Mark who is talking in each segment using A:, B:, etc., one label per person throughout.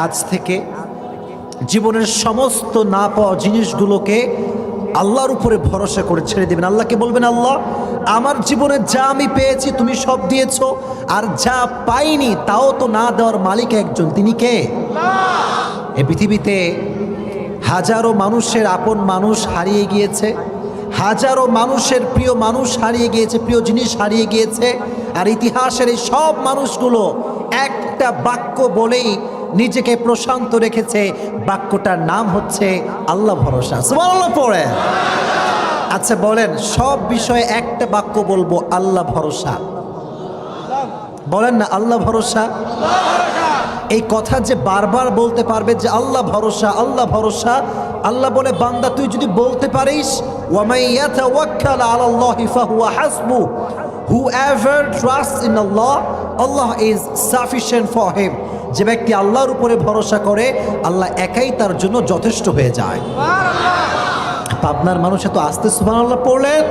A: আজ থেকে জীবনের সমস্ত না পাওয়া জিনিসগুলোকে আল্লাহর উপরে ভরসা করে ছেড়ে দেবেন। আল্লাহকে বলবেন, আল্লাহ আমার জীবনে যা আমি পেয়েছি তুমি সব দিয়েছো, আর যা পাইনি তাও তো না দেওয়ার মালিক একজন, তিনি কে? এই পৃথিবীতে হাজারো মানুষের আপন মানুষ হারিয়ে গিয়েছে, হাজারো মানুষের প্রিয় মানুষ হারিয়ে গিয়েছে, প্রিয় জিনিস হারিয়ে গিয়েছে। আর ইতিহাসের এই সব মানুষগুলো একটা বাক্য বলেই নিজেকে প্রশান্ত রেখেছে, বাক্যটার নাম হচ্ছে আল্লাহ ভরসা। সুবহানাল্লাহ পড়ে। আচ্ছা বলেন, সব বিষয়ে একটা বাক্য বলবো, আল্লাহ ভরসা। বলেন না আল্লাহ ভরসা। এই কথা যে বারবার বলতে পারবে যে আল্লাহ ভরসা, আল্লাহ ভরসা, আল্লাহ বলে বান্দা তুই যদি বলতে পারিস, ওয়ামাই ইয়াতাওয়াক্কাল আলাল্লাহি ফাহুয়া হাসবু, whoever trusts in Allah, Allah is sufficient for him। যে ব্যক্তি আল্লাহর উপরে ভরসা করে, আল্লাহ একাই তার জন্য যথেষ্ট হয়ে যায়। পাবনার মানুষ এত আস্তে সুবহানাল্লাহ পড়লেন।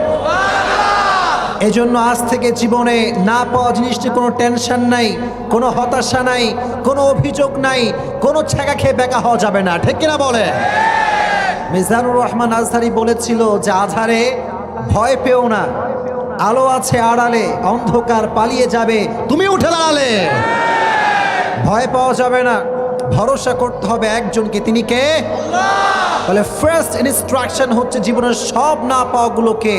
A: এজন্য আজ থেকে জীবনে না পাওয়া জিনিসটি কোনো টেনশন নাই, কোনো হতাশা নাই, কোনো অভিযোগ নাই, কোনো ছেঁকা খেয়ে বেকা হওয়া যাবে না। ঠিক কিনা বলে? মিজানুর রহমান আজহারি বলেছিল যে আধারে ভয় পেও না, আলো আছে আড়ালে, অন্ধকার পালিয়ে যাবে তুমি উঠে দাঁড়ালে। ভয় পাওয়া যাবে না, ভরসা করতে হবে একজনকে, তিনি কে? বলে ফার্স্ট ইনস্ট্রাকশন হচ্ছে জীবনের সব না পাওয়াগুলোকে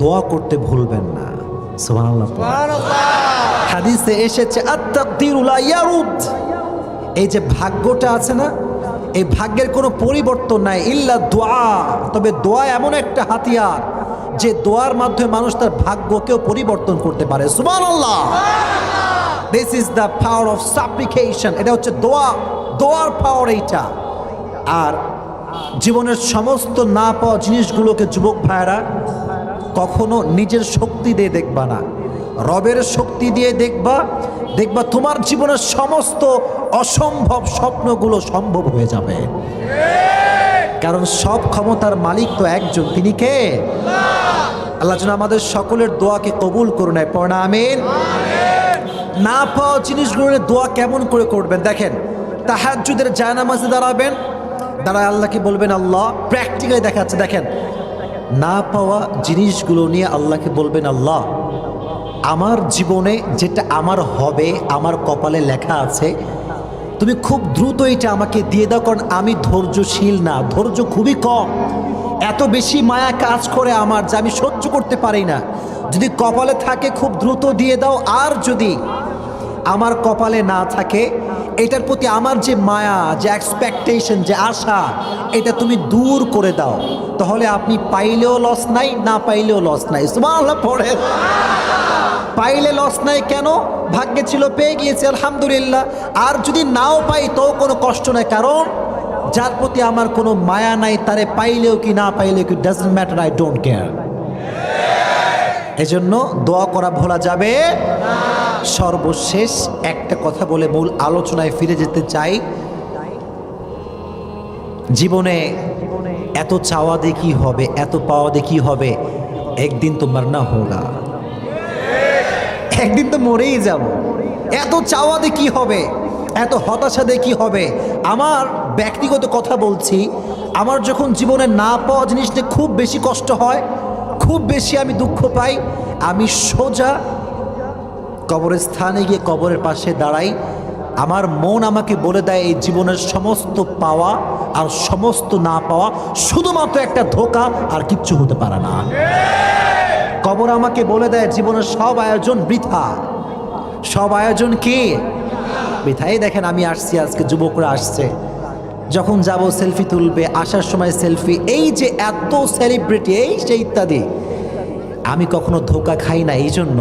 A: দোয়া করতে ভুলবেন না। সুবহানাল্লাহ। হাদিসে এসেছে আত-তাকদীরু লা ইয়ারুদ, এই যে ভাগ্যটা আছে না, এই ভাগ্যের কোনো পরিবর্তন নাই ইল্লা দোয়া। তবে দোয়া এমন একটা হাতিয়ার যে দোয়ার মাধ্যমে মানুষ তার ভাগ্যকেও পরিবর্তন করতে পারে। সুবহানাল্লাহ। This is the power of সাপ্লিকেশন। এটা হচ্ছে দোয়া, দোয়ার পাওয়ার এইটা। আর জীবনের সমস্ত না পাওয়া জিনিসগুলোকে যুবক ভাইরা কখনো নিজের শক্তি দিয়ে দেখবা না, রবের শক্তি দিয়ে দেখবা। দেখবা তোমার জীবনের সমস্ত অসম্ভব স্বপ্নগুলো সম্ভব হয়ে যাবে। কারণ সব ক্ষমতার মালিক তো একজন, তিনি কে? আল্লাহ যেন আমাদের সকলের দোয়াকে কবুল করুন। পড়না আমিন। না পাওয়া জিনিসগুলোর দোয়া কেমন করে করবেন দেখেন। তাহাজ্জুদের জায়নামাজে দাঁড়াবেন, দাঁড়ায় আল্লাহকে বলবেন আল্লাহ, প্র্যাকটিক্যালি দেখাচ্ছে দেখেন, না পাওয়া জিনিসগুলো নিয়ে আল্লাহকে বলবেন আল্লাহ আমার জীবনে যেটা আমার হবে, আমার কপালে লেখা আছে, তুমি খুব দ্রুত এটা আমাকে দিয়ে দাও। কারণ আমি ধৈর্যশীল না, ধৈর্য খুবই কম, এত বেশি মায়া কাজ করে আমার যে আমি সহ্য করতে পারি না। যদি কপালে থাকে খুব দ্রুত দিয়ে দাও, আর যদি আমার কপালে না থাকে, এটার প্রতি আমার যে মায়া, যে এক্সপেকটেশন, যে আশা, এটা তুমি দূর করে দাও। তাহলে আপনি পাইলেও লস নাই, না পাইলেও লস নাই। সুবহানাল্লাহ পড়ে। পাইলে লস নাই কেন? ভাগ্যে ছিল, পেয়ে গিয়েছে, আলহামদুলিল্লাহ। আর যদি নাও পাই তো কোনো কষ্ট নাই, কারণ যার প্রতি আমার কোনো মায়া নাই তারে পাইলেও কি না পাইলেও কি doesn't matter, I don't care. এজন্য দোয়া করা ভোলা যাবে। সর্বশেষ একটা কথা বলে মূল আলোচনায় ফিরে যেতে চাই। জীবনে এত চাওয়া দিয়ে কি হবে, এত পাওয়া দিয়ে কি হবে? একদিন তো মরনা হোগা, একদিন তো মরেই যাব। এত চাওয়া দিয়ে কি হবে, এত হতাশা দিয়ে কি হবে? আমার ব্যক্তিগত কথা বলছি, আমার যখন জীবনে না পাওয়া জিনিস নিয়ে খুব বেশি কষ্ট হয়, খুব বেশি আমি দুঃখ পাই, আমি সোজা কবরের স্থানে গিয়ে কবরের পাশে দাঁড়াই। আমার মন আমাকে বলে দেয় এই জীবনের সমস্ত পাওয়া আর সমস্ত না পাওয়া শুধুমাত্র একটা ধোঁকা, আর কিচ্ছু হতে পারে না। কবর আমাকে বলে দেয় জীবনের সব আয়োজন বৃথা, সব আয়োজন কি বৃথা। এই দেখেন আমি আসছি, আজকে যুবকরা আসছে, যখন যাব সেলফি তুলবে, আসার সময় সেলফি, এই যে এত সেলিব্রিটি, এই সে ইত্যাদি। আমি কখনো ধোঁকা খাই না এই জন্য,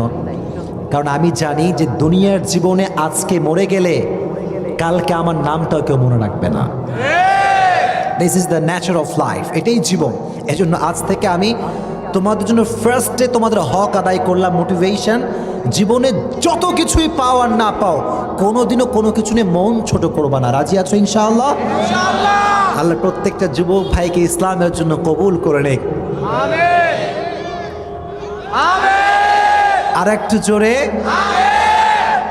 A: কারণ আমি জানি যে দুনিয়ার জীবনে আজকে মরে গেলে কালকে আমার নামটাও কেউ মনে রাখবে না। This is the Nature of life, এটাই জীবন। এজন্য আজ থেকে আমি তোমাদের জন্য ফার্স্টে তোমাদের হক আদায় করলাম, মোটিভেশন। জীবনে যত কিছুই পাও আর না পাও, কোনোদিনও কোনো কিছু নিয়ে মন ছোট করবা না। রাজি আছো ইনশাআল্লাহ? আল্লাহ প্রত্যেকটা যুবক ভাইকে ইসলামের জন্য কবুল করে নেক। আর একটু জোরে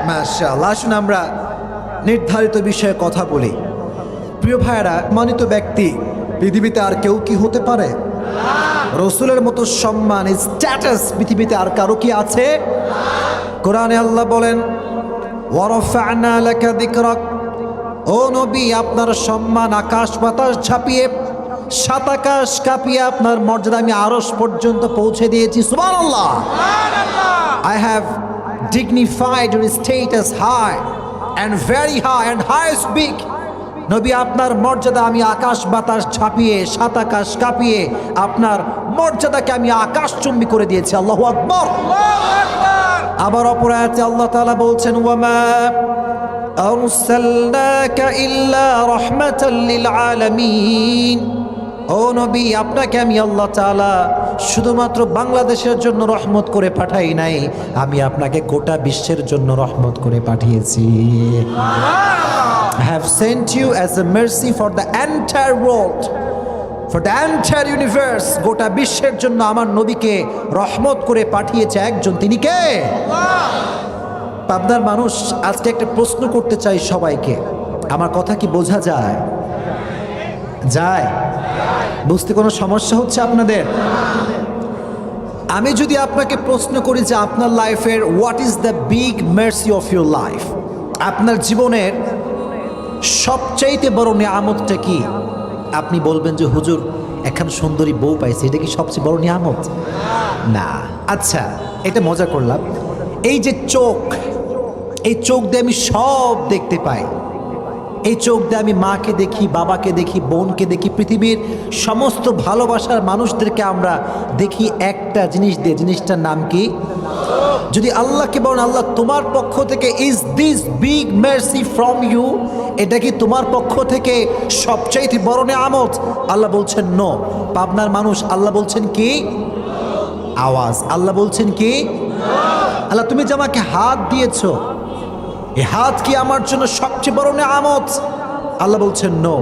A: মাশাআল্লাহ। আসুন আমরা নির্ধারিত বিষয়ে কথা বলি। প্রিয় ভাইয়েরা, সম্মানিত ব্যক্তি পৃথিবীতে আর কেউ কি হতে পারে? রসুলের মতো সম্মান, স্ট্যাটাস পৃথিবীতে আর কারো কি আছে? কোরআনে আল্লাহ বলেন, ওয়ারাফা'না লাকা যিকরাক, ও নবী আপনার সম্মান আকাশ বাতাস ঝাঁপিয়ে, সাত আকাশ কাঁপিয়ে আপনার মর্যাদা আমি আরশ পর্যন্ত পৌঁছে দিয়েছি। সুবহানাল্লাহ। I have dignified your status high and very high and highest big. নবী আপনার মর্যাদা আমি আকাশ বাতাস ঝাঁপিয়ে, সাত আকাশ কাঁপিয়ে আপনার মর্যাদাকে আমি আকাশচুম্বী করে দিয়েছি। আল্লাহু আকবার। আবার অপর আয়াতে আল্লাহ তাআলা বলছেন, ওয়ামা আরসালনাকা ইল্লা রাহমাতাল লিল আলামিন। ও নবী আপনাকে আমি আল্লাহ তাআলা শুধুমাত্র বাংলাদেশের জন্য রহমত করে পাঠাই নাই, আমি আপনাকে গোটা বিশ্বের জন্য রহমত করে পাঠিয়েছি। I have sent you as a mercy for the entire world, for the entire universe. গোটা বিশ্বের জন্য আমার নবীকে রহমত করে পাঠিয়েছে একজন, তিনি কে? পাবনার মানুষ, আজকে একটা প্রশ্ন করতে চাই সবাইকে। আমার কথা কি বোঝা যায়? বুঝতে কোনো সমস্যা হচ্ছে আপনাদের? আমি যদি আপনাকে প্রশ্ন করি যে আপনার লাইফের what is the big mercy of your life, আপনার জীবনের সবচাইতে বড় নিয়ামতটা কি? আপনি বলবেন যে হুজুর এখন সুন্দরী বউ পাইছে, এটা কি সবচেয়ে বড় নিয়ামত? না। আচ্ছা, এটা মজা করলাম। এই যে চোখ, এই চোখ দিয়ে আমি সব দেখতে পাই। এই চোখ দিয়ে আমি মাকে দেখি, বাবাকে দেখি, বোনকে দেখি, পৃথিবীর সমস্ত ভালোবাসার মানুষদেরকে আমরা দেখি একটা জিনিস দিয়ে। জিনিসটার নাম কি? যদি আল্লাহকে বলেন, আল্লাহ তোমার পক্ষ থেকে is this big mercy from you, এটা কি তোমার পক্ষ থেকে সবচাইতে বড় নিয়ামত? আল্লাহ বলছেন নো। পাবনার মানুষ, আল্লাহ বলছেন কি? আওয়াজ। আল্লাহ বলছেন কি? আল্লাহ তুমি যে আমাকে হাত দিয়েছো, এই হাত কি আমার জন্য সবচেয়ে বড় নিয়ামত? আল্লাহ বলছেন নো।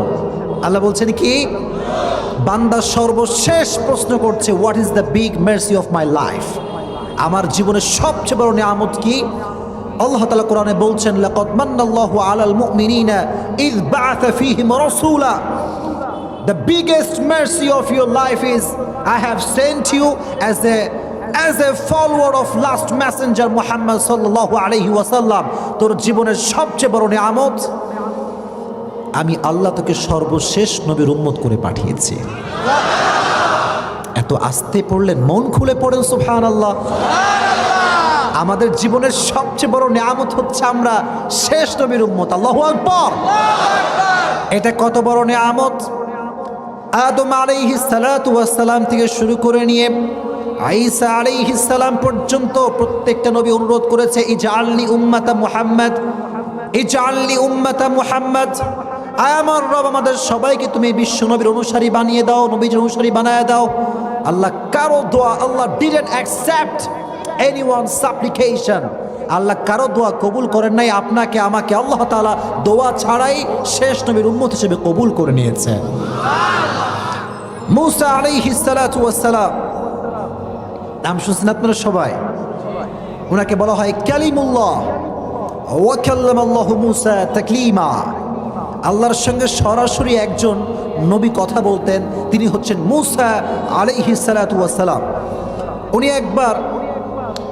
A: আল্লাহ বলছেন কি? বান্দা সর্বশেষ প্রশ্ন করছে, what is the big mercy of my life, আমার জীবনের সবচেয়ে বড় নিয়ামত কি? আল্লাহ তাআলা কোরআনে বলছেন, লাকাদ মান্নাল্লাহু আলাল মুমিনিনা ইয বাআসা ফীহিম রাসূলা, the biggest mercy of your life is I have sent you as a follower of last messenger Muhammad sallallahu alayhi wa sallam. তোর জীবনের সবচেয়ে বড় নিয়ামত আমি আল্লাহ তোকে সর্বশেষ নবীর উম্মত করে পাঠিয়েছি। এত আস্তে পড়লেন, মন খুলে পড়েন সুবহানাল্লাহ। আমাদের জীবনের সবচেয়ে বড় নিয়ামত হচ্ছে আমরা শেষ নবীর উম্মত। আল্লাহু আকবার। এটা কত বড় নিয়ামত! আদম আলাইহিস সালাতু ওয়াস সালাম থেকে শুরু করে নিয়ে ঈসা আলাইহিস সালাম পর্যন্ত প্রত্যেকটা নবী অনুরোধ করেছে, ইজআলনি উম্মাতা মুহাম্মদ, ইজআলনি উম্মাতা মুহাম্মদ। আয় আমার রব, আমাদের সবাইকে তুমি বিশ্ব নবীর অনুসারী বানিয়ে দাও, নবীর অনুসারী বানায় দাও। আল্লাহ কারো দোয়া, আল্লাহ ডিডন্ট অ্যাকসেপ্ট এনিওয়ানস সাপ্লিকেশন। আল্লাহ কারো দোয়া কবুল করেন নাই, আপনাকে আমাকে আল্লাহ তাআলা দোয়া ছাড়াই শেষ নবীর উম্মত হিসেবে কবুল করে নিয়েছে। মুসা আলাইহিস সালাতু ওয়াস সালাম, নাম শুনছেন আপনারা সবাই? ওনাকে বলা হয় কালিমুল্লাহ, ওয়া কাল্লামাল্লাহু মুসা তাকলিমা। আল্লাহর সঙ্গে সরাসরি একজন নবী কথা বলতেন, তিনি হচ্ছেন মুসা আলাইহিস সালাতু ওয়াস সালাম। উনি একবার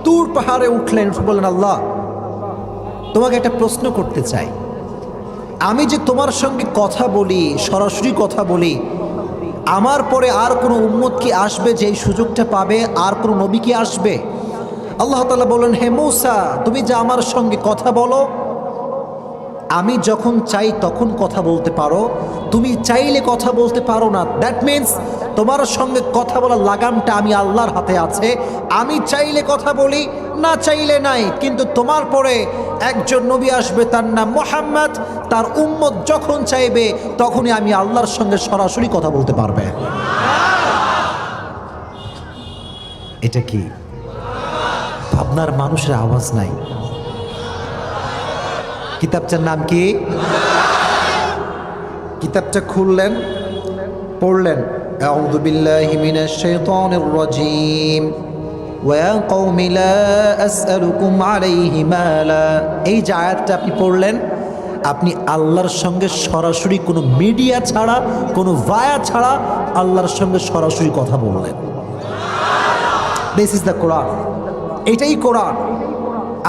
A: তুর পাহাড়ে উঠলেন, বললেন, আল্লাহ তোমাকে একটা প্রশ্ন করতে চাই। আমি যে তোমার সঙ্গে কথা বলি, সরাসরি কথা বলি, আমার পরে আর কোনো উম্মত কি আসবে যে এই সুযোগটা পাবে? আর কোনো নবী কি আসবে? আল্লাহ তাআলা বললেন, হে মূসা, তুমি যে আমার সঙ্গে কথা বলো, আমি যখন চাই তখন কথা বলতে পারো, তুমি চাইলে কথা বলতে পারো না। দ্যাট মিনস তোমার সঙ্গে কথা বলার লাগামটা আমি আল্লাহর হাতে আছে। আমি চাইলে কথা বলি, না চাইলে নাই। কিন্তু তোমার পরে একজন নবী আসবে, তার নাম মুহাম্মদ। তার উম্মত যখন চাইবে তখনই আমি আল্লাহর সঙ্গে সরাসরি কথা বলতে পারবে। এটা কি ভাবনার মানুষের আওয়াজ নাই? কিতাবটার নাম কি? কিতাবটা খুললেন, পড়লেন, আউযু বিল্লাহি মিনাশ শাইতানির রাজীম, ওয়া কওমি লা আসআলুকুম আলাইহি মালা। এই যে আয়াতটা আপনি পড়লেন, আপনি আল্লাহর সঙ্গে সরাসরি কোনো মিডিয়া ছাড়া, কোনো ভায়া ছাড়া আল্লাহর সঙ্গে সরাসরি কথা বললেন। দিস ইজ দ্য কোরআন, এটাই কোরআন।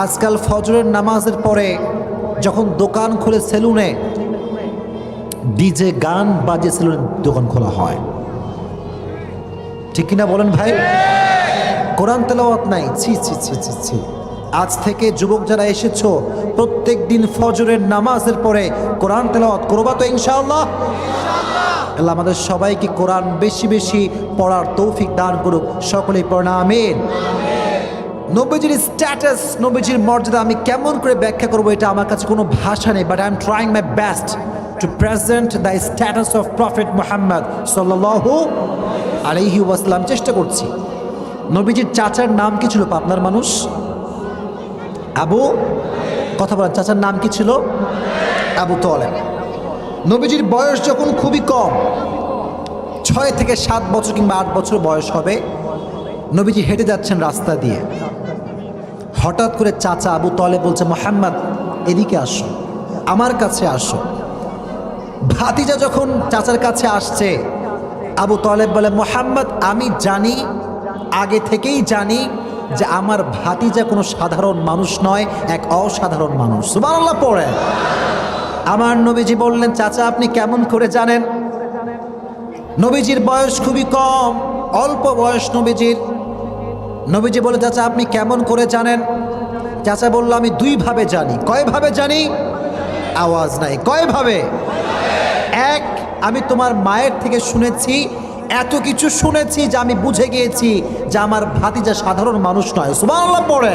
A: আজকাল ফজরের নামাজের পরে যখন দোকান খুলে সেলুনে ডিজে গান বাজে সেলুনে দোকান খোলা হয়, ঠিক কিনা বলেন ভাই? কোরআন তেলাওয়াত নাই। ছি ছি ছি ছি ছি। আজ থেকে যুবক যারা এসেছো, প্রত্যেক দিন ফজরের নামাজের পরে কোরআন তেলাওয়াত করবা তো ইনশাআল্লাহ? আল্লাহ আমাদের সবাইকে কোরআন বেশি বেশি পড়ার তৌফিক দান করুক। সকলেই পড়না আমিন। নবীজির স্ট্যাটাস, নবীজির মর্যাদা আমি কেমন করে ব্যাখ্যা করবো, এটা আমার কাছে কোনো ভাষা নেই, but I am trying my best to present the status of prophet Muhammad সাল্লাল্লাহু আলাইহি ওয়াসাল্লাম। চেষ্টা করছি। নবীজির চাচার নাম কি ছিল? পাবনার মানুষ আবু, কথা বলেন, চাচার নাম কি ছিল? আবু তালেব। নবীজির বয়স যখন খুবই কম, 6 থেকে 7 বছর কিংবা 8 বছর বয়স হবে, নবীজি হেঁটে যাচ্ছেন রাস্তা দিয়ে। হঠাৎ করে চাচা আবু তালেব বলছে, মুহাম্মদ এদিকে আসো, আমার কাছে আসো। ভাতিজা যখন চাচার কাছে আসছে, আবু তালেব বলে, মুহাম্মদ আমি জানি, আগে থেকেই জানি যে আমার ভাতিজা কোনো সাধারণ মানুষ নয়, এক অসাধারণ মানুষ। সুবহানাল্লাহ পড়ে। আমার নবীজি বললেন, চাচা আপনি কেমন করে জানেন? নবীজির বয়স খুবই কম, অল্প বয়স নবীজির। নবীজি বলে, চাচা আপনি কেমন করে জানেন? চাচা বলল, আমি 2 ভাবে জানি। কয় ভাবে জানি? আওয়াজ নাই। কয় ভাবে? এক, আমি তোমার মায়ের থেকে শুনেছি, এত কিছু শুনেছি যে আমি বুঝে গিয়েছি যে আমার ভাতিজা সাধারণ মানুষ নয়। সুবহানাল্লাহ পড়ে।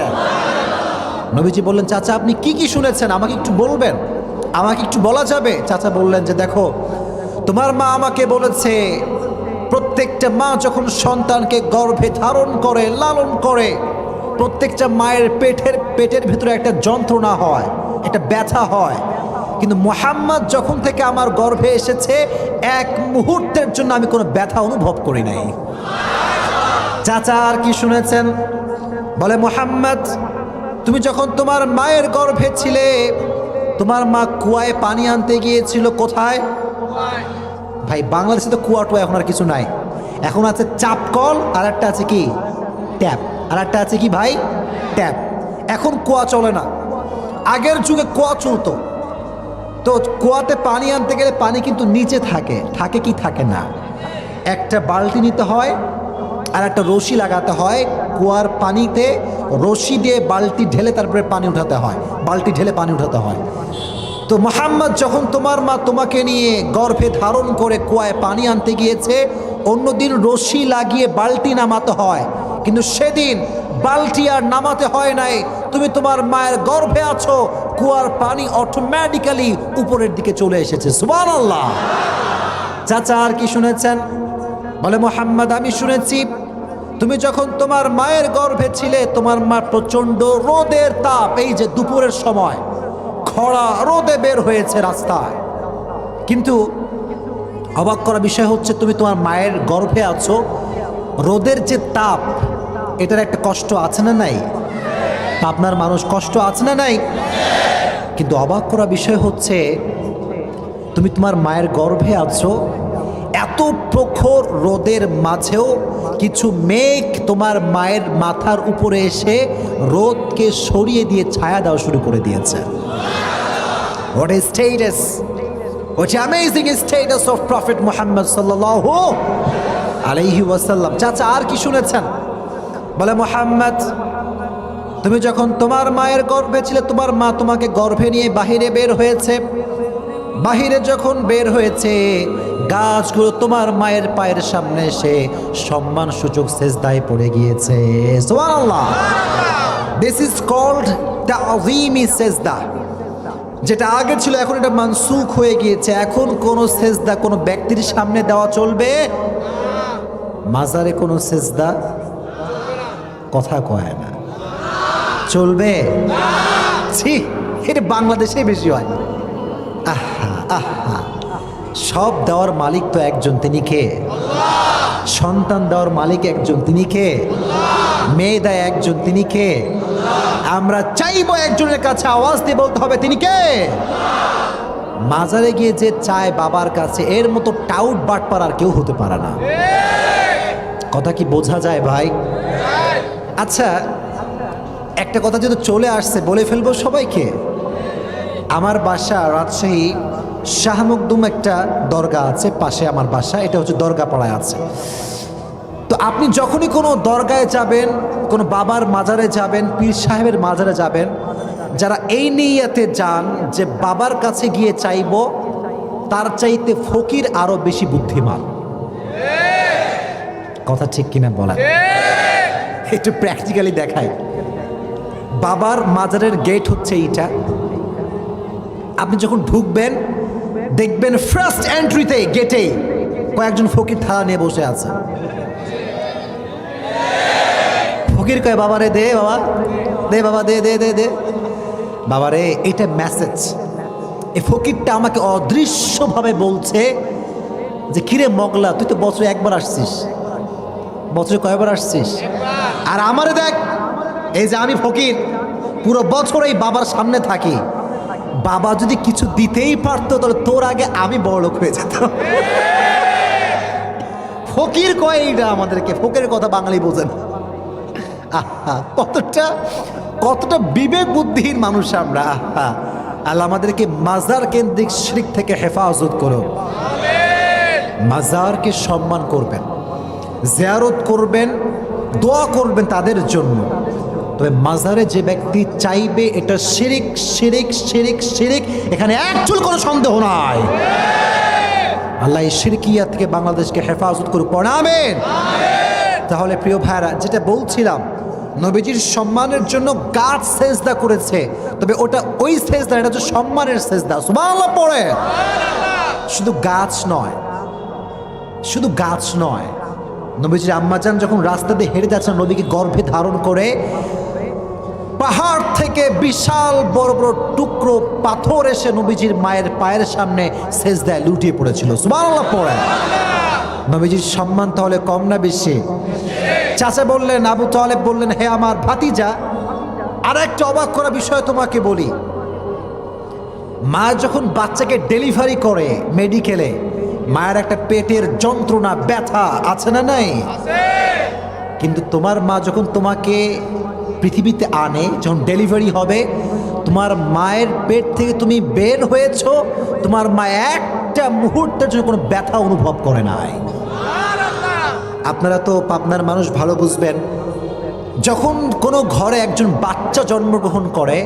A: নবীজি বললেন, চাচা আপনি কি কি শুনেছেন আমাকে একটু বলবেন? আমাকে একটু বলা যাবে? চাচা বললেন যে, দেখো তোমার মা আমাকে বলেছে, প্রত্যেকটা মা যখন সন্তানকে গর্ভে ধারণ করে, লালন করে, প্রত্যেকটা মায়ের পেটের ভেতরে একটা যন্ত্রণা হয়, একটা ব্যথা হয়। কিন্তু মুহাম্মদ যখন থেকে আমার গর্ভে এসেছে, এক মুহূর্তের জন্য আমি কোনো ব্যথা অনুভব করি নাই। চাচা আর কি শুনেছেন? বলে, মুহাম্মদ তুমি যখন তোমার মায়ের গর্ভে ছিলে, তোমার মা কুয়ায় পানি আনতে গিয়েছিল। কোথায়? ভাই বাংলাদেশে তো কুয়া টুয়া এখন আর কিছু নাই, এখন আছে চাপকল, আর একটা আছে কি ট্যাপ, আর একটা আছে কি ভাই ট্যাপ। এখন কুয়া চলে না, আগের যুগে কুয়া চলতো। তো কুয়াতে পানি আনতে গেলে পানি কিন্তু নিচে থাকে, থাকে কি থাকে না। একটা বালতি নিতে হয় আর একটা রশি লাগাতে হয়, কুয়ার পানিতে রশি দিয়ে বালতি ঢেলে তারপরে পানি উঠাতে হয়, বালতি ঢেলে পানি উঠাতে হয়। তো মুহাম্মদ যখন তোমার মা তোমাকে নিয়ে গর্ভে ধারণ করে কুয়ায় পানি আনতে গিয়েছে, অন্যদিন রশি লাগিয়ে বালতি নামাতে হয়, কিন্তু সেদিন বালতি আর নামাতে হয় নাই। তুমি তোমার মায়ের গর্ভে আছো, কুয়ার পানি অটোমেটিক্যালি উপরের দিকে চলে এসেছে। সুবহানাল্লাহ। চাচা আর কি শুনেছেন? বলে, মুহাম্মদ আমি শুনেছি তুমি যখন তোমার মায়ের গর্ভে ছিলে, তোমার মা প্রচণ্ড রোদের তাপ, এই যে দুপুরের সময় খরা রোদে বের হয়েছে রাস্তায়, কিন্তু অবাক করা বিষয় হচ্ছে তুমি তোমার মায়ের গর্ভে আছো, রোদের যে তাপ, এটার একটা কষ্ট আছে না নাই? আপনার মানুষ কষ্ট আছে না নাই? কিন্তু অবাক করা বিষয় হচ্ছে তুমি তোমার মায়ের গর্ভে আছো, এত প্রখর রোদের মাঝেও কিছু মেঘ তোমার মায়ের মাথার উপরে এসে রোদকে সরিয়ে দিয়ে ছায়া দেওয়া শুরু করে দিয়েছে। What a status! What an amazing status of Prophet Muhammad sallallahu alayhi wasallam. চাচা আর কি শুনেছেন? বলে, মুহাম্মদ তুমি যখন তোমার মায়ের গর্ভে ছিলে, তোমার মা তোমাকে গর্ভে নিয়ে বাহিরে বের হয়েছে। বাহিরে যখন বের হয়েছে, গাছগুলো তোমার মায়ের পায়ের সামনে এসে সম্মান সূচক সেজদায় পড়ে গিয়েছে। সুবহানাল্লাহ। দিস ইজ কল্ড দ্য আযীমি সেজদা। যেটা আগে ছিল এখন এটা মানসুখ হয়ে গিয়েছে। এখন কোনো সেজদা কোনো ব্যক্তির সামনে দেওয়া চলবে? মাজারে কোনো সেজদা কথা কয় না, চলবে? ছি, এটা বাংলাদেশে বেশি হয়। আহা আহা, সব দেওয়ার মালিক তো একজন, তিনি কে? সন্তান দেওয়ার মালিক একজন, তিনি কে? মেয়ে দেয় একজন, তিনি কে? আমরা চাইবো একজনের কাছে আওয়াজ দিয়ে বলতে হবে, তিনি কে? মাজারে গিয়ে যে চায় বাবার কাছে, এর মতো টাউট বাটপার আর কেউ হতে পারে না। কথা কি বোঝা যায় ভাই? আচ্ছা, একটা কথা যেহেতু চলে আসছে বলে ফেলবো সবাইকে। আমার বাসা রাজশাহী শাহ মখদুম একটা দরগা আছে পাশে আমার বাসা, এটা হচ্ছে দরগাপাড়ায় আছে। তো আপনি যখনই কোনো দরগায় যাবেন, কোনো বাবার মাজারে যাবেন, পীর সাহেবের মাজারে যাবেন, যারা এই নিয়াতে যান যে বাবার কাছে গিয়ে চাইব, তার চাইতে ফকির আরো বেশি বুদ্ধিমান। কথা ঠিক কিনা বলেন? একটু প্র্যাকটিক্যালি দেখায়। বাবার মাজারের গেট হচ্ছে এইটা। আপনি যখন ঢুকবেন দেখবেন ফার্স্ট এন্ট্রিতে গেটেই কয়েকজন ফকির থালা নিয়ে বসে আছে। ফকির কয়, বাবা রে দে, বাবা দে, বাবা দে দে দে দে। বাবা রে, এটা মেসেজ। এই ফকিরটা আমাকে অদৃশ্যভাবে বলছে যে কিরে মগলা, তুই তো বছরে একবার আসছিস, বছরে কয়বার আসছিস? আর আমারে দেখ, এই যে আমি ফকির, পুরো বছর এই বাবার সামনে থাকি। বাবা যদি কিছু দিতেই পারতো তাহলে তোর আগে আমি বড়লোক হয়ে যেতাম। ফকির কয় এইটা আমাদেরকে, ফকিরের কথা বাঙালি বোঝেন। আহা, কতটা বিবেক বুদ্ধিহীন মানুষ আমরা। আহা, আল্লাহ আমাদেরকে মাজার কেন্দ্রিক শিরক থেকে হেফাজত করো। মাজারকে সম্মান করবেন, জিয়ারত করবেন, দোয়া করবেন তাদের জন্য। তবে মাজারে যে ব্যক্তি চাইবে এটা শিরিক, শিরিক, শিরিক, শিরিক, এখানে একচুল কোনো সন্দেহ নাই। আল্লাহ এই শিরকিয়াত থেকে বাংলাদেশকে হেফাজত করুক, পড়া আমিন। তাহলে প্রিয় ভাইরা, যেটা বলছিলাম, নবীজির সম্মানের জন্য গাছ সেজদা করেছে, তবে ওটা ওই সেজদা, এটা হচ্ছে সম্মানের সেজদা। সুবহানাল্লাহ পড়ে। শুধু গাছ নয়, শুধু গাছ নয়, নবীজির আম্মাজান যখন রাস্তা দিয়ে হেঁটে যাচ্ছেন, নবীকে গর্ভে ধারণ করে পাহাড় থেকে বিশাল বড় বড় টুকরো পাথর এসে নবীজির মায়ের পায়ের সামনে সেজদায় লুটিয়ে পড়েছিল। সুবহানাল্লাহ পড়ে। নবীজির সম্মান তাহলে কম না বেশি? চাচা বললেন, আবু তালেব বললেন, হে আমার ভাতিজা, আর একটা অবাক করা বিষয় তোমাকে বলি। মা যখন বাচ্চাকে ডেলিভারি করে মেডিকেলে, মায়ের একটা পেটের যন্ত্রণা, ব্যথা আছে না নাই? কিন্তু তোমার মা যখন তোমাকে পৃথিবীতে আনে, যখন ডেলিভারি হবে, তোমার মায়ের পেট থেকে তুমি বের হয়েছ, তোমার মা একটা মুহূর্তের জন্য কোনো ব্যথা অনুভব করে নাই। আপনারা তো পাবনার মানুষ, ভালো বুঝবেন। যখন কোনো ঘরে একজন বাচ্চা জন্মগ্রহণ করে,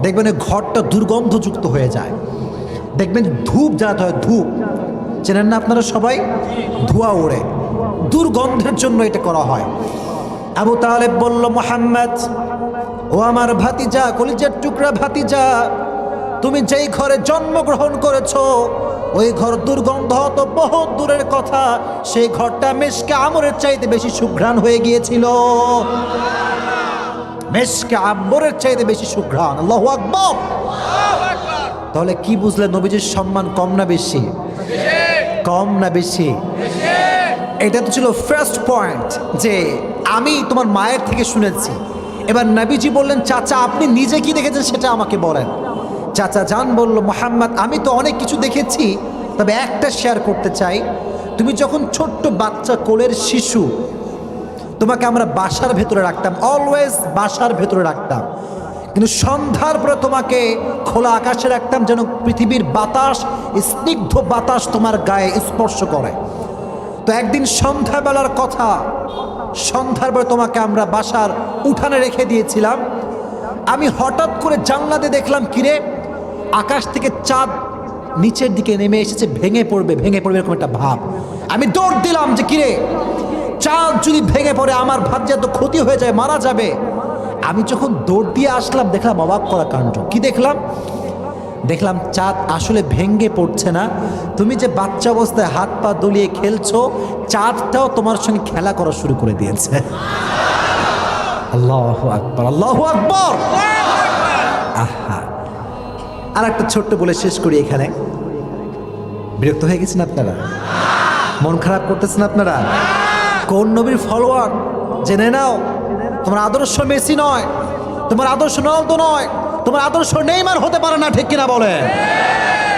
A: দেখবেন ঘরটা দুর্গন্ধযুক্ত হয়ে যায়। দেখবেন ধূপ জ্বালাতে হয়, ধূপ চেনেন না আপনারা সবাই? ধোঁয়া ওড়ে, দুর্গন্ধের জন্য এটা করা হয়। আবু তালেব বলল, মুহাম্মদ, ও আমার ভাতিজা, কলিজার টুকরা ভাতিজা, তুমি যেই ঘরে জন্মগ্রহণ করেছো ওই ঘর দুর্গন্ধ তো বহুত দূরের কথা, সেই ঘরটা মেশকে আমরের চাইতে বেশি সুঘ্রাণ হয়ে গিয়েছিল। মেশকে আম্বরের চাইতে বেশি সুঘ্রাণ। আল্লাহু আকবার। তাহলে কি বুঝলেন, নবীজির সম্মান কম না বেশি? কম না বেশি? এটা তো ছিল ফার্স্ট পয়েন্ট, যে আমি তোমার মায়ের থেকে শুনেছি। এবার নবীজি বললেন, চাচা আপনি নিজে কি দেখেছেন সেটা আমাকে বলেন। চাচা জান বলল, মুহাম্মদ, আমি তো অনেক কিছু দেখেছি, তবে একটা শেয়ার করতে চাই। তুমি যখন ছোট্ট বাচ্চা, কোলের শিশু, তোমাকে আমরা বাসার ভেতরে রাখতাম, অলওয়েজ বাসার ভেতরে রাখতাম, কিন্তু সন্ধ্যার পরে তোমাকে খোলা আকাশে রাখতাম, যেন পৃথিবীর বাতাস, স্নিগ্ধ বাতাস তোমার গায়ে স্পর্শ করে। তো একদিন সন্ধ্যাবেলার কথা, সন্ধ্যার পরে তোমাকে আমরা বাসার উঠানে রেখে দিয়েছিলাম। আমি হঠাৎ করে জানলাতে দেখলাম, কিরে, আকাশ থেকে চাঁদ নিচের দিকে নেমে এসেছে, ভেঙে পড়বে ভেঙে পড়বে এরকম একটা ভাব। আমি দৌড় দিলাম যে কিরে, চাঁদ যদি ভেঙে পড়ে আমার ভাতিজা তো ক্ষতি হয়ে যায়, মারা যাবে। আমি যখন দৌড় দিয়ে আসলাম, দেখলাম অবাক করা কাণ্ড। কি দেখলাম? দেখলাম চাঁদ আসলে ভেঙে পড়ছে না, তুমি যে বাচ্চা অবস্থায় হাত পা দুলিয়ে খেলছো, চাঁদটাও তোমার সঙ্গে খেলা করা শুরু করে দিয়েছে। আল্লাহু আকবার, আল্লাহু আকবার। আহা, আর একটা ছোট্ট বলে শেষ করি এখানে। বিরক্ত হয়ে গেছেন আপনারা? মন খারাপ করতেছেন আপনারা? কোন নবীর ফলোয়ার জেনে নাও। তোমার আদর্শ মেসি নয়, তোমার আদর্শ রোনালদো নয়, তোমার আদর্শ নেইমার হতে পারে না, ঠিক কিনা বলে?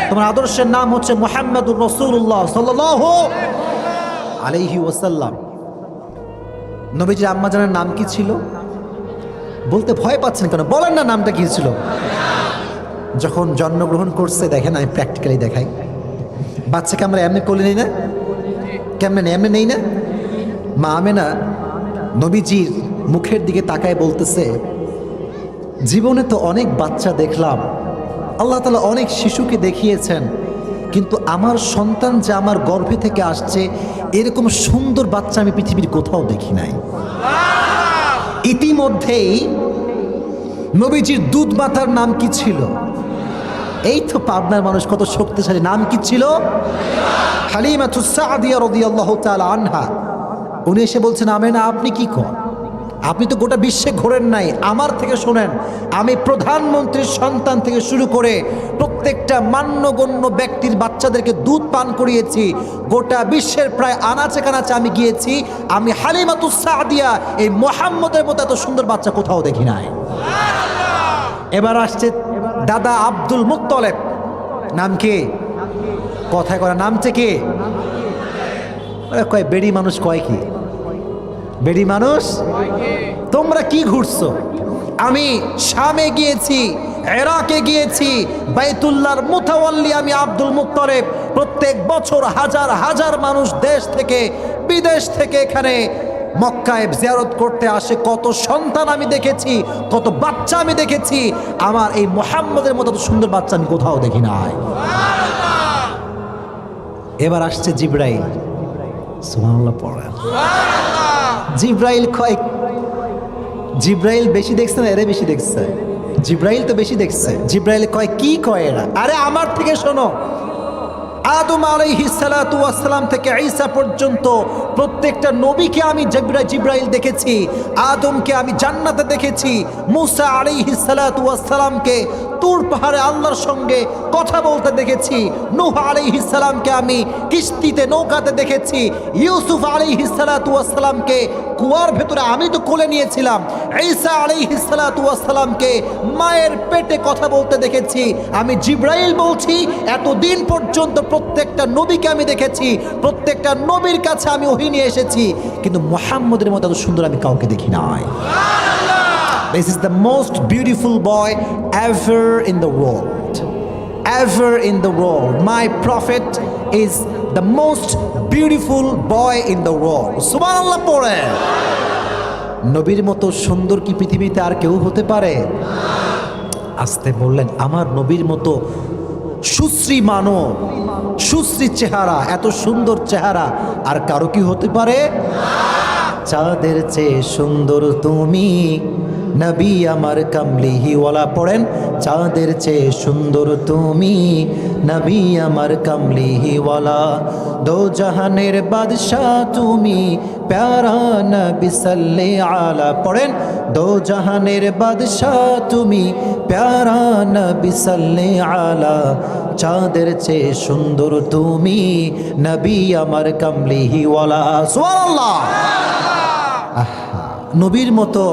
A: তোমার আদর্শের নাম হচ্ছে মুহাম্মাদুর রাসূলুল্লাহ সাল্লাল্লাহু আলাইহি ওয়াসাল্লাম। নবীজির আম্মা জানের নাম কি ছিল? বলতে ভয় পাচ্ছেন কেন? বলেন না নামটা কি ছিল। যখন জন্মগ্রহণ করছে, দেখেন আমি প্র্যাকটিক্যালি দেখাই, বাচ্চাকে আমরা এমনি কোলে নিই না, কেমনে নেই, এমনি নেই না। মা আমেনা নবীজির মুখের দিকে তাকায় বলতেছে, জীবনে তো অনেক বাচ্চা দেখলাম, আল্লাহ তাআলা অনেক শিশুকে দেখিয়েছেন, কিন্তু আমার সন্তান যে আমার গর্ভে থেকে আসছে এরকম সুন্দর বাচ্চা আমি পৃথিবীর কোথাও দেখি নাই। ইতিমধ্যেই নবীজির দুধ মাতার নাম কি ছিল? এই তো পাবনার মানুষ কত শক্তিশালী, নাম কি ছিল? হালিমাতুস সাদিয়া রাদিয়াল্লাহু তাআলা আনহা। উনি এসে বলছেন, আমেনা আপনি কি কর, আপনি তো গোটা বিশ্বে ঘোরেন নাই, আমার থেকে শোনেন, আমি প্রধানমন্ত্রীর সন্তান থেকে শুরু করে প্রত্যেকটা মান্যগণ্য ব্যক্তির বাচ্চাদেরকে দুধ পান করিয়েছি, গোটা বিশ্বের প্রায় আনাচে কানাচে আমি গিয়েছি, আমি হালিমাতুস সাদিয়া এই মুহাম্মদের মতো এত সুন্দর বাচ্চা কোথাও দেখি নাই। এবার আসছে দাদা আব্দুল মুত্তলেব, নাম কি? কথায় করা নামছে কি? কয় বেড়ি মানুষ, কয় কি বেড়ি মানুষ? তোমরা কি ঘুরছো? আমি শামে গিয়েছি, ইরাকে গিয়েছি, বাইতুল্লাহর মুতাওয়াল্লি আমি আব্দুল মুত্তলেব। প্রত্যেক বছর হাজার হাজার মানুষ দেশ থেকে বিদেশ থেকে এখানে মক্কায় জিয়ারত করতে আসে। কত সন্তান আমি দেখেছি, কত বাচ্চা আমি দেখেছি, আমার এই মুহাম্মদের মতো সুন্দর বাচ্চা আমি কোথাও দেখি নাই। এবার আসছে জিবরাইল, সুবহানাল্লাহ পড়েন। জিবরাইল কয়, জিবরাইল বেশি দেখছে না এরা বেশি দেখছে? জিবরাইল তো বেশি দেখছে। জিবরাইল কয়, কি কয় এরা? আরে আমার থেকে শোনো, আদম আলাইহিস সালাতু ওয়াস সালাম থেকে ঈসা পর্যন্ত প্রত্যেকটা নবীকে আমি জিবরাইল দেখেছি। আদমকে আমি জান্নাতে দেখেছি, মুসা আলাইহিস সালাতু ওয়াস সালামকে তুর পাহাড়ে আল্লাহর সঙ্গে কথা বলতে দেখেছি, নূহ আলাইহিস সালামকে আমি কিস্তিতে নৌকাতে দেখেছি, ইউসুফ আলাইহিস সালাতু ওয়াস সালামকে কুয়ার ভেতরে আমি তো কোলে নিয়েছিলাম, ঈসা আলাইহিস সালাতু ওয়াস সালামকে মায়ের পেটে কথা বলতে দেখেছি। আমি জিবরাইল বলছি, এতদিন পর্যন্ত প্রত্যেকটা নবীকে আমি দেখেছি, প্রত্যেকটা নবীর কাছে আমি ওহী নিয়ে এসেছি, কিন্তু মুহাম্মদের মতো এত সুন্দর আমি কাউকে দেখি নাই। This is the most beautiful boy ever in the world. Ever in the world. My prophet is the most beautiful boy in the world. সুবহানাল্লাহ পড়ে। নবীর মতো সুন্দর কি পৃথিবীতে আর কেউ হতে পারে? আস্তে বললেন, আমার নবীর মতো সুশ্রী মানব, সুশ্রী চেহারা, এত সুন্দর চেহারা আর কারো কি হতে পারে? চাঁদের চেয়ে সুন্দর তুমি নবী আমার কামলিওয়ালা। পড়েন, চাঁদের চেয়ে সুন্দর তুমি নবী আমার কামলিওয়ালা, দো জাহানের বাদশাহ তুমি প্যারা নবী সাল্লে আলা। পড়েন, দো জাহানের বাদশাহ তুমি প্যারা নবী সাল্লে আলা, চাঁদের চেয়ে সুন্দর তুমি নবী আমার কামলিওয়ালা। সুবহানাল্লাহ। নবীর মতো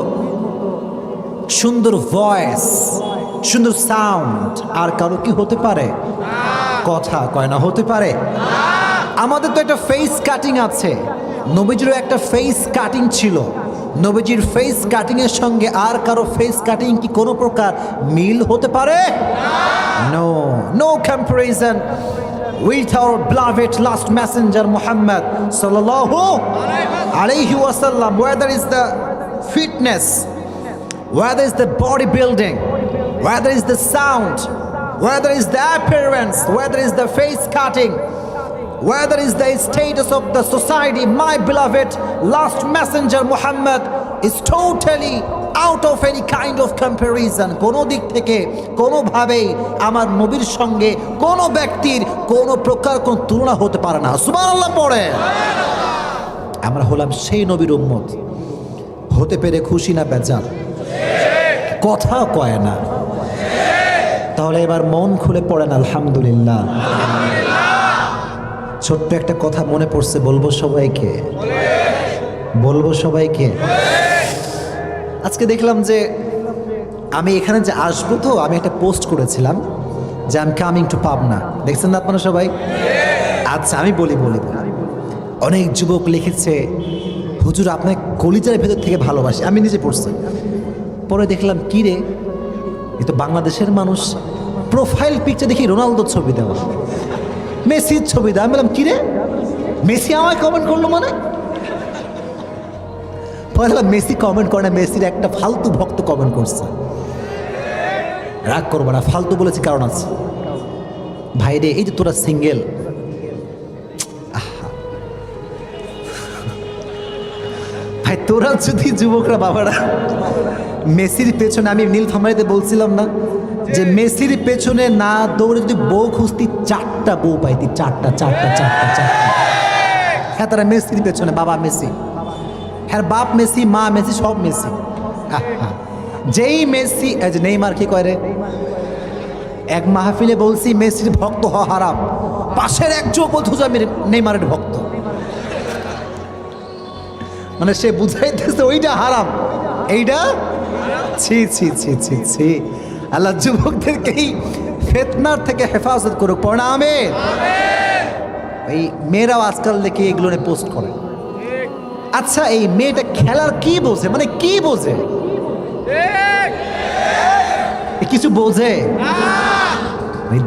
A: সুন্দর ভয়েস, সুন্দর সাউন্ড আর কারো কি হতে পারে? কথা কয় না, হতে পারে? আমাদের তো একটা ফেস কাটিং আছে, নবীজিরও একটা ফেস কাটিং ছিল। নবীজির ফেস কাটিং এর সঙ্গে আর কারো ফেস কাটিং কি কোনো প্রকার মিল হতে পারে? No, no comparison with our beloved last messenger Muhammad sallallahu alayhi wasallam. Whether is the fitness, whether is the bodybuilding, whether is the sound, whether is the appearance, whether is the face cutting, whether is the status of the society, my beloved last messenger Muhammad is totally out of any kind of comparison. কোনো দিক থেকে কোনোভাবেই আমার নবীর সঙ্গে কোনো ব্যক্তির কোনো প্রকার কোনো তুলনা হতে পারে না। সুবহানাল্লাহ পড়ে। আমরা হলাম সেই নবীর উম্মত, হতে পেরে খুশি না বেজার? কথা কয় না। তাহলে এবার মন খুলে পড়েন আলহামদুলিল্লাহ। ছোট্ট একটা কথা মনে পড়ছে, বলবো সবাইকে, বলবো সবাইকে। আজকে দেখলাম যে আমি এখানে যে আসবো, তো আমি একটা পোস্ট করেছিলাম যে I am coming to Pabna. দেখছেন না আপনারা সবাই? আচ্ছা আমি বলি। অনেক যুবক লিখেছে, হুজুর আপনার কলিজার ভেতর থেকে ভালোবাসি। আমি নিজে পড়ছি, পরে দেখলাম কি রে, এ তো বাংলাদেশের মানুষ, প্রোফাইল পিকচার দেখি রোনালদোর ছবি দেওয়া, মেসির ছবি দেওয়া। আমি বললাম কি রে, মেসি আমায় কমেন্ট করলো মানে? পরে মেসি কমেন্ট করে না, মেসির একটা ফালতু ভক্ত কমেন্ট করছে। রাগ করবো না, ফালতু বলেছি কারণ আছে। ভাই রে, এই যে তোরা সিঙ্গেল, ভাই তোরা যদি যুবকরা বাবারা মেসির পেছনে, আমি নীলফামারীতে বলছিলাম না যে মেসির পেছনে না দৌড়ে যদি বউ খুঁজতি, 4টা বউ পাইতি, চারটা। হ্যাঁ, তারা মেসির পেছনে, বাবা মেসি, হ্যাঁ বাপ মেসি, মা মেসি, সব মেসি। যেই মেসি, নেইমার কি কয় রে, এক মাহফিলে বলছি মেসির ভক্ত হওয়া হারাম, পাশের এক যুবক বলতো আমি নেইমারের ভক্ত, মানে সে বুঝাইতেছে ওইটা হারাম, এইটা ছি ছি ছি ছি ছি। আল্লাহ যুবকদেরকেই ফিতনার থেকে হেফাজত করুক, পড়া আমিন। এই মেয়েরাও আজকাল দেখে এগুলো নিয়ে পোস্ট করে। আচ্ছা এই মেয়েটা খেলার কি বোঝে, মানে কি বোঝে, কিছু বোঝে?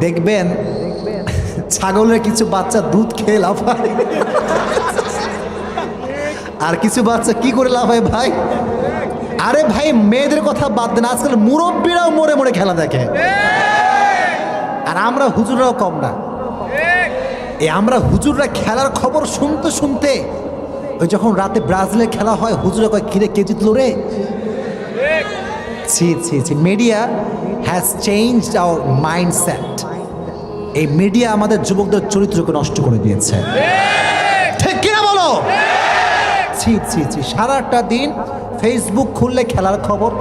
A: দেখবেন ছাগলের কিছু বাচ্চা দুধ খেয়ে লাফায়, আর কিছু বাচ্চা কি করে লাফায় ভাই? আরে ভাই মেয়েদের কথা বাদ দেন, আজকাল মুরব্বীরাও মরে মরে খেলা দেখে, আর আমরা হুজুররাও কম না। আমরা হুজুররা খেলার খবর শুনতে শুনতে, ওই যখন রাতে ব্রাজিলের খেলা হয়, হুজুরা কয় কিরে কে জিতলো রে। ছি ছি ছি। Media has changed our mindset. এই মিডিয়া আমাদের যুবকদের চরিত্রকে নষ্ট করে দিয়েছে, ঠিক কিনা বলো? ছি ছি ছি। সারাটা দিন ফেসবুক খুললে খেলার খবর।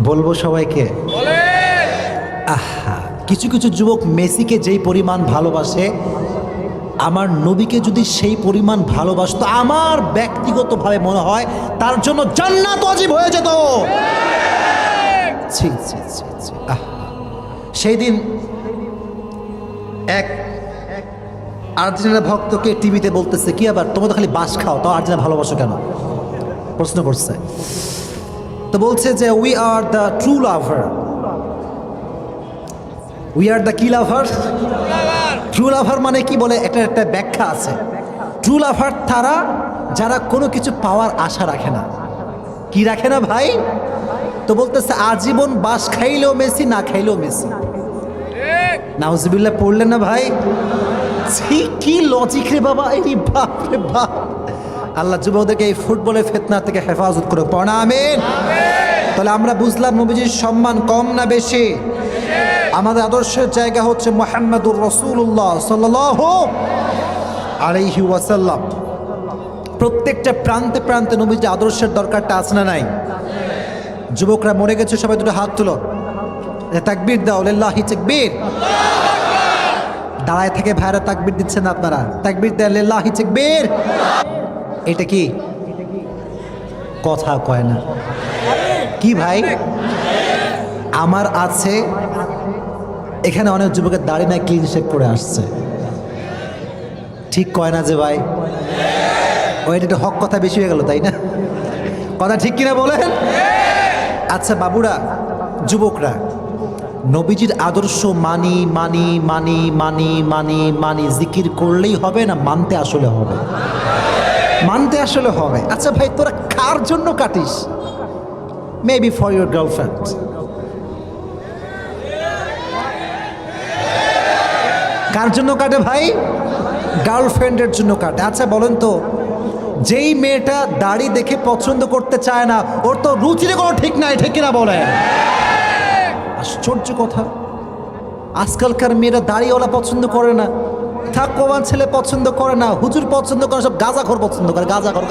A: বলবো সবাইকে, আহা, কিছু কিছু যুবক মেসিকে যেই পরিমাণ ভালোবাসে, আমার নবীকে যদি সেই পরিমাণ ভালোবাসতো, আমার ব্যক্তিগতভাবে মনে হয় তার জন্য জান্নাত ওয়াজিব হয়ে যেত। ছি ছি ছি ছি। সেই দিন এক আর্জেন্টিনা ভক্তকে টিভিতে বলতেছে, কি আবার তোমরা তো খালি বাস খাও, তাও আর্জেন্টিনা ভালোবাসো কেন, প্রশ্ন করছে। তো বলছে যে we are the true lover. We are the কি লাভার? ট্রু লাভার মানে কি বলে, এটা একটা ব্যাখ্যা আছে। ট্রু লাভার তারা যারা কোনো কিছু পাওয়ার আশা রাখে না। কি রাখে না ভাই? তো বলতেছে আজীবন বাস খাইলেও মেসি, না খাইলেও মেসি। নাউজুবিল্লাহ পড়লেন না ভাই? কি লজিক রে বাবা, এই বাপ রে বাপ। আল্লাহ যুবকদেরকে এই ফুটবলের ফিতনা থেকে হেফাজত করে, পড়া আমিন। তাহলে আমরা বুঝলাম নবীজির সম্মান কম না বেশি? আমাদের আদর্শের জায়গা হচ্ছে মুহাম্মাদুর রাসূলুল্লাহ সাল্লাল্লাহু আলাইহি ওয়াসাল্লাম। প্রত্যেকটা প্রান্তে প্রান্তে নবীজির আদর্শের দরকারটা আছে না নাই? যুবকরা মরে গেছে, সবাই দুটো হাত তুলো, তাকবীর দাও, লিল্লাহি তাকবীর। দাঁড়ায় থেকে ভাইরা তাকবীর দিচ্ছেন আপনারা, তাকবীর দেন, লিল্লাহি তাকবীর। এটা কি কথা কয় না? কি ভাই? আমার আছে এখানে অনেক যুবকের দাড়ি নাই, ক্লিন শেভ করে আসছে, ঠিক কয় না যে ভাই? ওইটা একটু হক কথা বেশি হয়ে গেল, তাই না? কথা ঠিক কিনা বলেন? আচ্ছা বাবুরা, যুবকরা, নবীজির আদর্শ মানি মানি মানি মানি মানি মানি জিকির করলেই হবে না, মানতে আসলে হবে, মানতে আসলে হবে। আচ্ছা ভাই তোরা কার জন্য কাটিস? Maybe for your girlfriend. কার জন্য কাটে ভাই? গার্লফ্রেন্ডের জন্য কাটে। আচ্ছা বলেন তো, যেই মেয়েটা দাড়ি দেখে পছন্দ করতে চায় না, ওর তো রুচির কোনো ঠিক নাই, ঠিক কিনা বলেন? আশ্চর্য কথা, আজকালকার মেয়েরা দাড়িওয়ালা পছন্দ করে না, তাকওয়ান ছেলে পছন্দ করে না, হুজুর পছন্দ করে, সব গাঁজাখোর পছন্দ করে, গাঁজাখোর।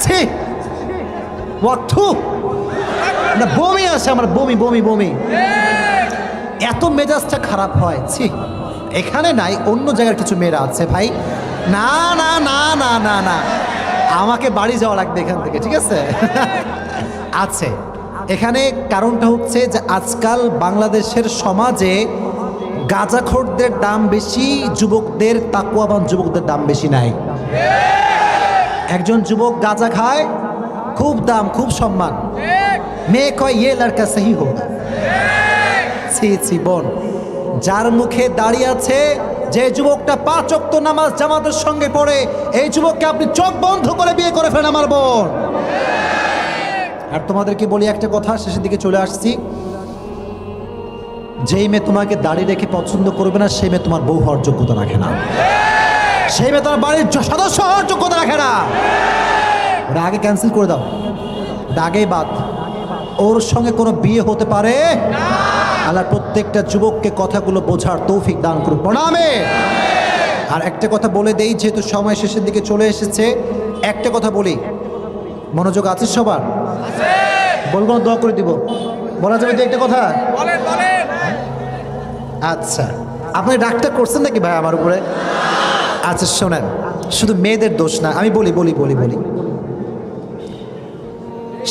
A: ছি, ওয়াঠু না, বমি আসে আমার, বমি বমি বমি, এত মেজাজটা খারাপ হয়। ছি, এখানে নাই, অন্য জায়গার কিছু মেয়েরা আছে ভাই। না না না না না না, আমাকে বাড়ি যাওয়া লাগবে এখান থেকে, ঠিক আছে? আছে এখানে কারণটা হচ্ছে যে আজকাল বাংলাদেশের সমাজে গাঁজাখোরদের দাম বেশি, যুবকদের, তাকওয়াবান যুবকদের দাম বেশি নাই। একজন যুবক গাঁজা খায়, খুব দাম, খুব সম্মান। মেয়ে কয় ইয়ে লড়কা সহি হোক। ছি ছি বোন, যার মুখে দাঁড়িয়ে আছে, যে যুবকটা 5 ওয়াক্ত নামাজ জামাতের সঙ্গে পড়ে, এই যুবককে আপনি চোখ বন্ধ করে বিয়ে করে ফেলেন আমার বোন। আর তোমাদেরকে বলি একটা কথা, শেষের দিকে চলে আসছি। যেই মেয়ে তোমাকে দাড়ি রেখে পছন্দ করবে না, সেই মেয়ে তোমার বউ হওয়ার যোগ্যতা রাখে না, সেই মেয়ে তোমার বাড়ির সদস্য হওয়ার যোগ্যতা রাখে না। ওটা আগে ক্যান্সেল করে দাও, আগেই বাদ। ওর সঙ্গে কোনো বিয়ে হতে পারে না। আল্লাহ প্রত্যেকটা যুবককে কথাগুলো বোঝার তৌফিক দান করুন, প্রণামে। আর একটা কথা বলে দেই, যেহেতু সময় শেষের দিকে চলে এসেছে, একটা কথা বলি, মনোযোগ আছে সবার? বলবো না, দোয়া করে দিব, বলা যাবে যে একটা কথা? আচ্ছা, আপনি ডাক্তার করছেন নাকি ভাই আমার উপরে? আচ্ছা শোনেন, শুধু মেয়েদের দোষ না, আমি বলি বলি বলি বলি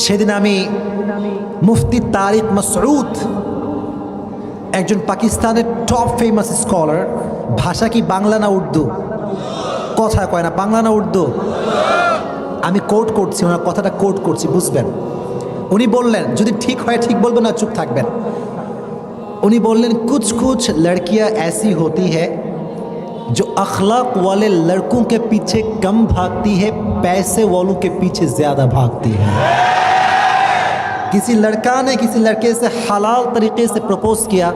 A: সেদিন আমি মুফতি তারিক মাসউদ, একজন পাকিস্তানের টপ ফেমাস স্কলার, ভাষা কি বাংলা না উর্দু? কথা কয় না, বাংলা না উর্দু? আমি কোট করছি, ওনার কথাটা কোট করছি, বুঝবেন। উনি বললেন, যদি ঠিক হয় ঠিক বলবেন, না চুপ থাকবেন। उन्हीं बोलने कुछ कुछ लड़कियां ऐसी होती है जो अखलाक वाले लड़कों के पीछे कम भागती है, पैसे वालों के पीछे ज़्यादा भागती है। किसी लड़का ने किसी लड़के से हलाल तरीके से प्रपोज किया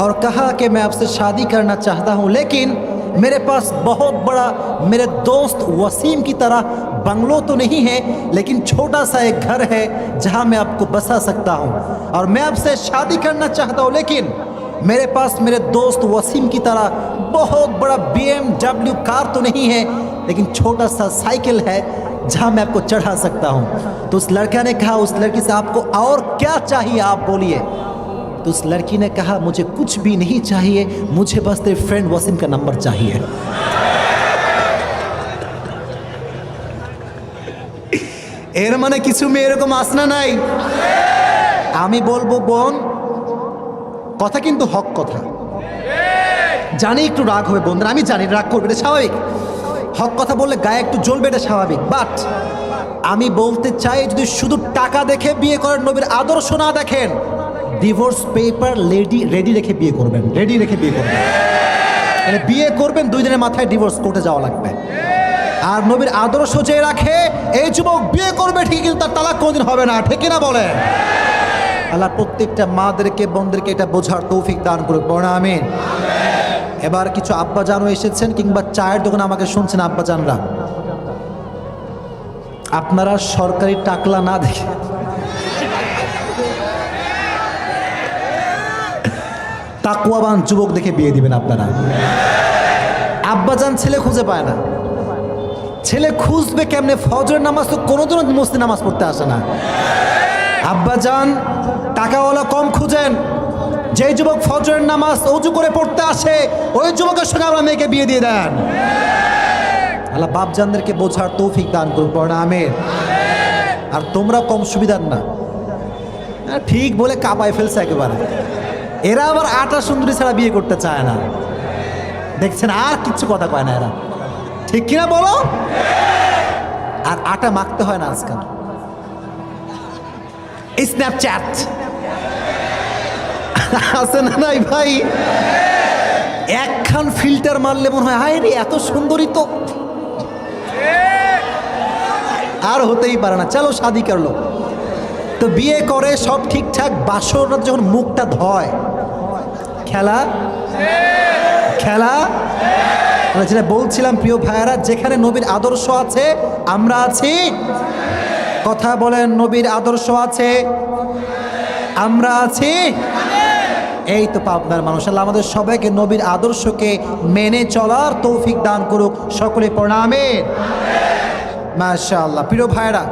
A: और कहा कि मैं आपसे शादी करना चाहता हूँ, लेकिन मेरे पास बहुत बड़ा, मेरे दोस्त वसीम की तरह बंगलो तो नहीं है, लेकिन छोटा सा एक घर है जहाँ मैं आपको बसा सकता हूँ, और मैं आपसे शादी करना चाहता हूँ, लेकिन मेरे पास मेरे दोस्त वसीम की तरह बहुत बड़ा BMW कार तो नहीं है, लेकिन छोटा सा साइकिल है जहाँ मैं आपको चढ़ा सकता हूँ। तो उस लड़का ने कहा, उस लड़की से आपको और क्या चाहिए आप बोलिए। तो उस लड़की ने कहा, मुझे कुछ भी नहीं चाहिए, मुझे बस तेरे फ्रेंड वसीम का नंबर चाहिए। এর মানে কিছু মেয়ে এরকম আসনা নাই। আমি বলবো বোন, কথা কিন্তু হক কথা, জানি একটু রাগ হবে বোনদের, আমি জানি রাগ করবে, এটা স্বাভাবিক। হক কথা বললে গায়ে একটু জ্বলবে, এটা স্বাভাবিক। বাট আমি বলতে চাই, যদি শুধু টাকা দেখে বিয়ে করেন, নবীর আদর্শ না দেখেন, ডিভোর্স পেপার রেডি রেখে বিয়ে করবেন, রেডি রেখে বিয়ে করবেন। মানে বিয়ে করবেন, 2 দিনের মাথায় ডিভোর্স কোর্টে যাওয়া লাগবে। আর নবীর আদর্শ যে রাখে, এই যুবক বিয়ে করবে ঠিক, কিন্তু তার তালাক কোনদিন হবে না, ঠিক না বলেন? আল্লাহ প্রত্যেকটা মাদেরকে, বোনদেরকে এটা বোঝার তৌফিক দান করুক, বলেন আমিন। এবার কিছু আব্বাজানও এসেছেন, কিংবা চায়ের দোকানে আমাকে শুনছেন আব্বাজানরা, আপনারা সরকারি টাকলা না দেখে তাকওয়াবান যুবক দেখে বিয়ে দিবেন আপনারা। আব্বাজান ছেলে খুঁজে পায় না, ছেলে খুঁজবে কেমনে? ফজরের নামাজ তো কোনোদিনও মসজিদে নামাজ পড়তে আসে না। আব্বাজান টাকাওয়ালা কম খুঁজেন, যে যুবক ফজরের নামাজ অজু করে পড়তে আসে, ওই যুবকের সঙ্গে আমরা মেয়েকে বিয়ে দিয়ে দেন। আল্লাহ বাপজানদেরকে বোঝার তৌফিক দান করুন, পড়েন আমিন। আর তোমরা কম সুবিধার না, ঠিক বলে কাঁপায় ফেলছে একেবারে। এরা আবার আটা সুন্দরী ছাড়া বিয়ে করতে চায় না, দেখছেন? আর কিচ্ছু কথা কয় না এরা, ঠিক কিনা বলো? আর আটা মাখতে হয় না আজকাল, স্ন্যাপচ্যাট আছে না নাই ভাই? একখান ফিল্টার মারলে মনে হয়, হায় রে এত সুন্দরী তো আর হতেই পারে না, চলো শাদি করলো। তো বিয়ে করে সব ঠিকঠাক, বাসর রাত যখন মুখটা ধয়, খেলা খেলা। যেটা বলছিলাম প্রিয় ভাইয়েরা, যেখানে নবীর আদর্শ আছে আমরা আছি। কথা বলেন, নবীর আদর্শ আছে আমরা আছি। এই তো পাবনার মানুষ। আল্লাহ আমাদের সবাইকে নবীর আদর্শকে মেনে চলার তৌফিক দান করুক, সকলে পড়েন আমিন। মাশাআল্লাহ। প্রিয় ভাইয়েরা,